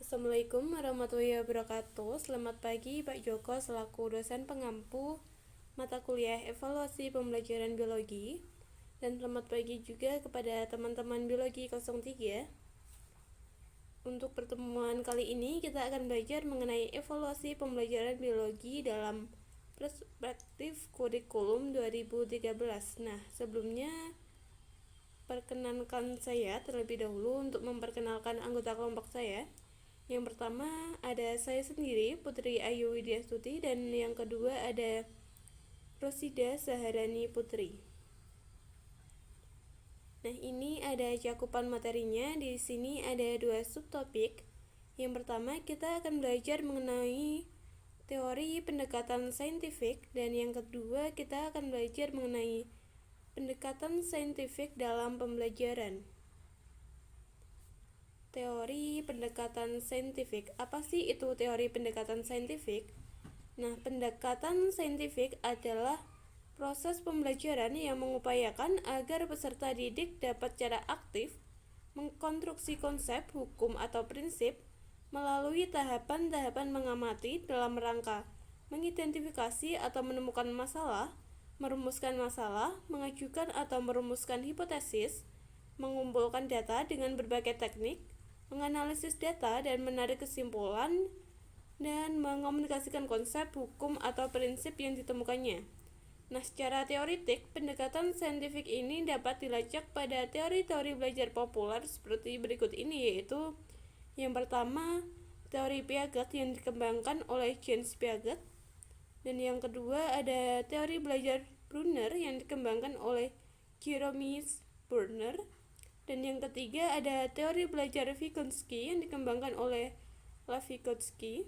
Assalamualaikum warahmatullahi wabarakatuh. Selamat pagi Pak Joko selaku dosen pengampu mata kuliah evaluasi pembelajaran biologi. Dan selamat pagi juga kepada teman-teman biologi 03. Untuk pertemuan kali ini kita akan belajar mengenai evaluasi pembelajaran biologi dalam perspektif kurikulum 2013. Nah, sebelumnya perkenankan saya terlebih dahulu untuk memperkenalkan anggota kelompok saya. Yang pertama ada saya sendiri, Putri Ayu Widyastuti, dan yang kedua ada Rosida Saharani Putri. Nah, ini ada cakupan materinya. Di sini ada 2 subtopik. Yang pertama kita akan belajar mengenai teori pendekatan saintifik, dan yang kedua kita akan belajar mengenai pendekatan saintifik dalam pembelajaran. Teori pendekatan saintifik. Apa sih itu teori pendekatan saintifik? Nah, pendekatan saintifik adalah proses pembelajaran yang mengupayakan agar peserta didik dapat secara aktif mengkonstruksi konsep, hukum, atau prinsip melalui tahapan-tahapan mengamati dalam rangka mengidentifikasi atau menemukan masalah, merumuskan masalah, mengajukan atau merumuskan hipotesis, mengumpulkan data dengan berbagai teknik, menganalisis data dan menarik kesimpulan, dan mengomunikasikan konsep, hukum, atau prinsip yang ditemukannya. Nah, secara teoritik, pendekatan saintifik ini dapat dilacak pada teori-teori belajar populer seperti berikut ini, yaitu yang pertama, teori Piaget yang dikembangkan oleh James Piaget, dan yang kedua ada teori belajar Brunner yang dikembangkan oleh Jerome Brunner, dan yang ketiga ada teori belajar Vygotsky yang dikembangkan oleh Lev Vygotsky.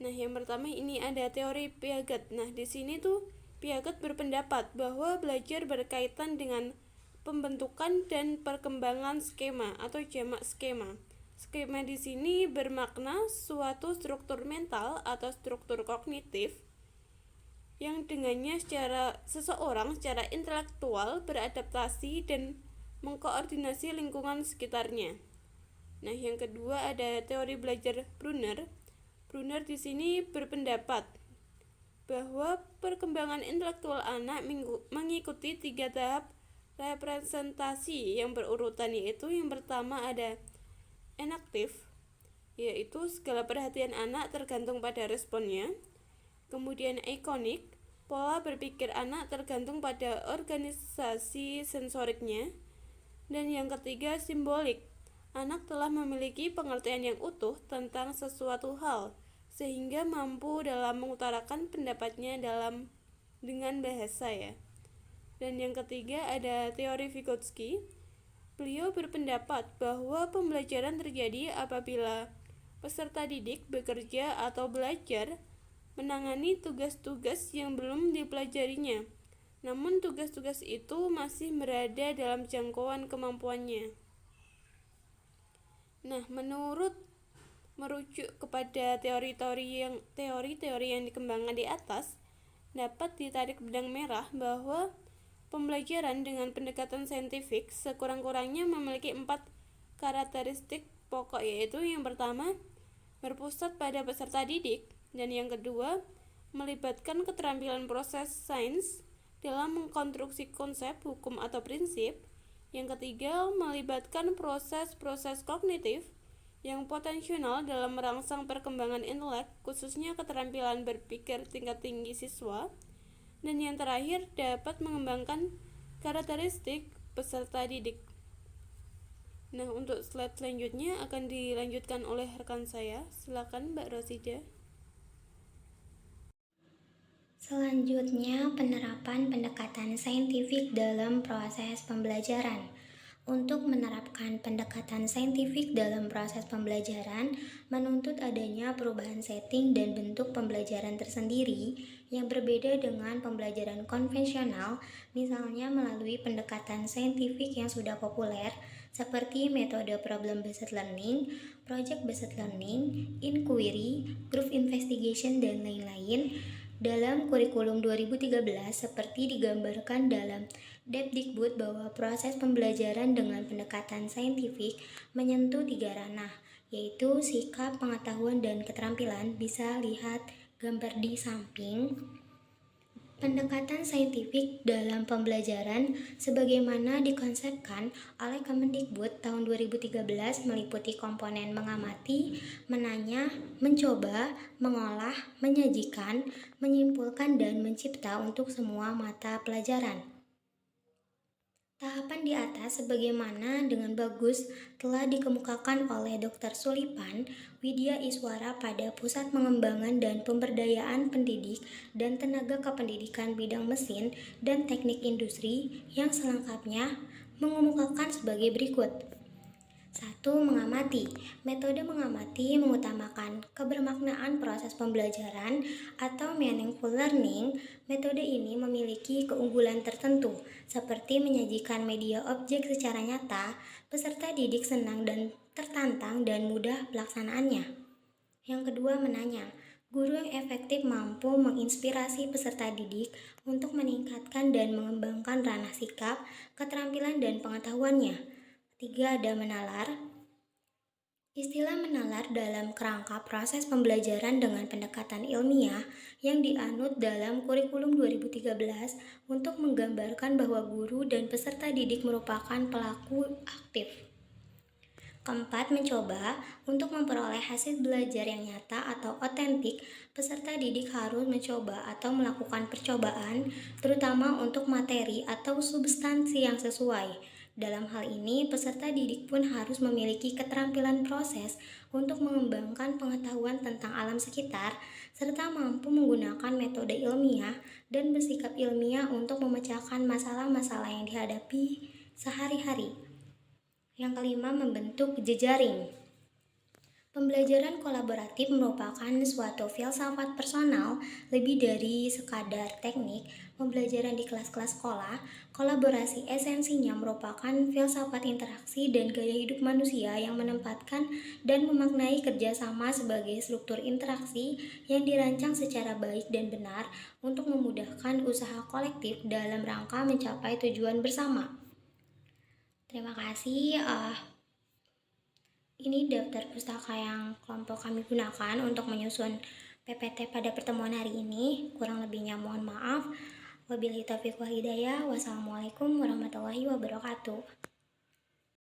Nah, yang pertama ini ada teori Piaget. Nah, di sini tuh Piaget berpendapat bahwa belajar berkaitan dengan pembentukan dan perkembangan skema atau jamak skema. Skema di sini bermakna suatu struktur mental atau struktur kognitif yang dengannya seseorang secara intelektual beradaptasi dan mengkoordinasi lingkungan sekitarnya. Nah, yang kedua ada teori belajar Brunner. Brunner di sini berpendapat bahwa perkembangan intelektual anak mengikuti 3 tahap representasi yang berurutan, yaitu yang pertama ada enaktif, yaitu segala perhatian anak tergantung pada responnya. Kemudian ikonik, pola berpikir anak tergantung pada organisasi sensoriknya. Dan yang ketiga simbolik, anak telah memiliki pengertian yang utuh tentang sesuatu hal sehingga mampu dalam mengutarakan pendapatnya dengan bahasa ya. Dan yang ketiga ada teori Vygotsky. Beliau berpendapat bahwa pembelajaran terjadi apabila peserta didik bekerja atau belajar menangani tugas-tugas yang belum dipelajarinya, namun tugas-tugas itu masih berada dalam jangkauan kemampuannya. Nah, merujuk kepada teori-teori yang dikembangkan di atas, dapat ditarik benang merah bahwa pembelajaran dengan pendekatan saintifik sekurang-kurangnya memiliki 4 karakteristik pokok, yaitu yang pertama, berpusat pada peserta didik, dan yang kedua, melibatkan keterampilan proses sains dalam mengkonstruksi konsep, hukum, atau prinsip. Yang ketiga, melibatkan proses-proses kognitif yang potensial dalam merangsang perkembangan intelek, khususnya keterampilan berpikir tingkat tinggi siswa. Dan yang terakhir, dapat mengembangkan karakteristik peserta didik. Nah, untuk slide selanjutnya akan dilanjutkan oleh rekan saya. Silakan Mbak Rosida. Selanjutnya, penerapan pendekatan saintifik dalam proses pembelajaran. Untuk menerapkan pendekatan saintifik dalam proses pembelajaran menuntut adanya perubahan setting dan bentuk pembelajaran tersendiri yang berbeda dengan pembelajaran konvensional, misalnya melalui pendekatan saintifik yang sudah populer seperti metode problem-based learning, project-based learning, inquiry, group investigation, dan lain-lain. dalam kurikulum 2013 seperti digambarkan dalam Depdikbud bahwa proses pembelajaran dengan pendekatan saintifik menyentuh 3 ranah, yaitu sikap, pengetahuan, dan keterampilan. Bisa lihat gambar di samping. Pendekatan saintifik dalam pembelajaran sebagaimana dikonsepkan oleh Kemendikbud tahun 2013 meliputi komponen mengamati, menanya, mencoba, mengolah, menyajikan, menyimpulkan, dan mencipta untuk semua mata pelajaran. Tahapan di atas sebagaimana dengan bagus telah dikemukakan oleh Dr. Sulipan Widya Iswara pada Pusat Pengembangan dan Pemberdayaan Pendidik dan Tenaga Kependidikan Bidang Mesin dan Teknik Industri yang selengkapnya mengemukakan sebagai berikut. 1. Mengamati. Metode mengamati mengutamakan kebermaknaan proses pembelajaran atau meaningful learning. Metode ini memiliki keunggulan tertentu, seperti menyajikan media objek secara nyata, peserta didik senang dan tertantang dan mudah pelaksanaannya. Yang kedua, menanya. Guru yang efektif mampu menginspirasi peserta didik untuk meningkatkan dan mengembangkan ranah sikap, keterampilan, dan pengetahuannya. 3. Ada menalar. Istilah menalar dalam kerangka proses pembelajaran dengan pendekatan ilmiah yang dianut dalam kurikulum 2013 untuk menggambarkan bahwa guru dan peserta didik merupakan pelaku aktif. Keempat, mencoba. Untuk memperoleh hasil belajar yang nyata atau otentik, peserta didik harus mencoba atau melakukan percobaan, terutama untuk materi atau substansi yang sesuai. Dalam hal ini, peserta didik pun harus memiliki keterampilan proses untuk mengembangkan pengetahuan tentang alam sekitar, serta mampu menggunakan metode ilmiah dan bersikap ilmiah untuk memecahkan masalah-masalah yang dihadapi sehari-hari. Yang kelima, membentuk jejaring. Pembelajaran kolaboratif merupakan suatu filsafat personal lebih dari sekadar teknik. Pembelajaran di kelas-kelas sekolah, kolaborasi esensinya merupakan filsafat interaksi dan gaya hidup manusia yang menempatkan dan memaknai kerjasama sebagai struktur interaksi yang dirancang secara baik dan benar untuk memudahkan usaha kolektif dalam rangka mencapai tujuan bersama. Terima kasih. Ini daftar pustaka yang kelompok kami gunakan untuk menyusun PPT pada pertemuan hari ini. Kurang lebihnya mohon maaf. Wabillahi taufiq wal hidayah. Wassalamualaikum warahmatullahi wabarakatuh.